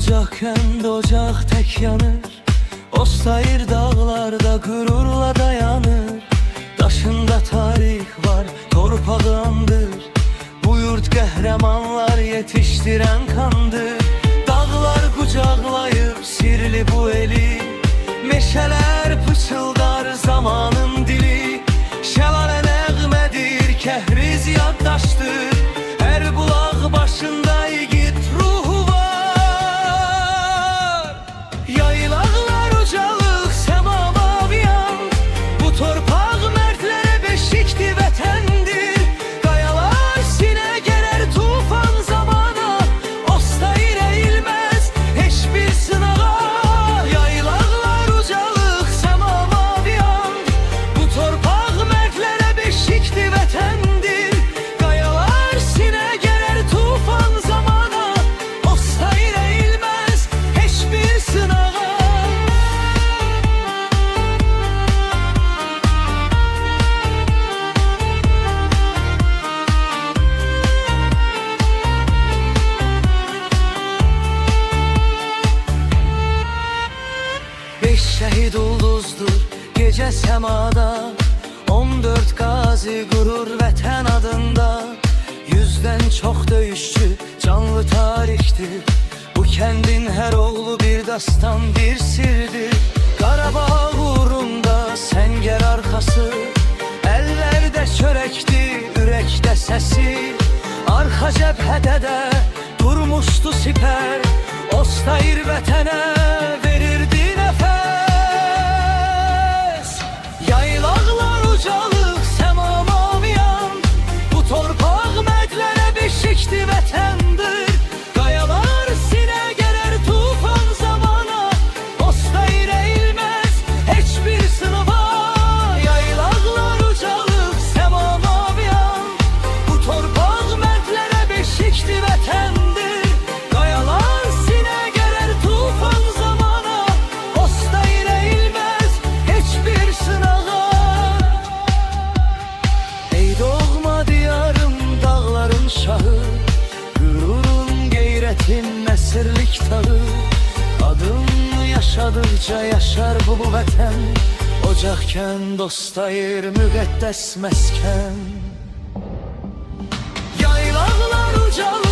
ocakken ocak tek yanır. Ostayır dağlarda gururla dayanır. Taşında tarih var, torpağı andır. Bu yurt qəhrəmanlar yetiştiren kandır. Dağlar kucaklayıp sirli bu eli, meşeler pıçıldar zamanın dili. Şelale nəğmədir, kəhriz yaddaşdır. Her bulaq başında yiğit ruhu var. Yaylaqlar ucalıq, səma maviyan. Bu torpaq mərdlərə beşikdi, vətəndir. Qayalar sinə gələr tufan zamana. Ostayır əyilməz heç bir sınağa. Yaylaqlar ucalıq, səma maviyan. Bu torpaq mərdlərə beşikdi, vətəndir. Qayalar sinə gələr tufan zamana. Ostayır əyilməz heç bir sınağa. Beş şehit ulduzdur gece semada. 14 gazi gurur vətən adında. 100'den çok döyüşçü canlı tarihtir. Bu kendin her oğlu bir dastan, bir sirdir. Qarabağ uğrunda səngər arkası. Əllərdə çörəkdi, ürəkdə səsi. Arxa cəbhədə də durmuşdu siper. Ostayır vətənə verirdi nəfəs. Yaylaqlar ucalıq, səma maviyan. Bu torpaq mərdlərə beşikdi, vətəndir. Qayalar sinə gələr tufan zamana. Ostayır əyilməz heç bir sınava. Yaylaqlar ucalıq, səma maviyan. Bu torpaq mərdlərə beşikdi, vətəndir. Qayalar sinə gələr tufan zamana. Ostayır əyilməz heç bir sınağa. Ey doğma diyarım, dağların şahı. Gururun, geyretin, nesirlik tağı. Adın yaşadıkça yaşar bu vətən. Ocakken dostayır müqəddəs məskən. Yaylaqlar ucalır.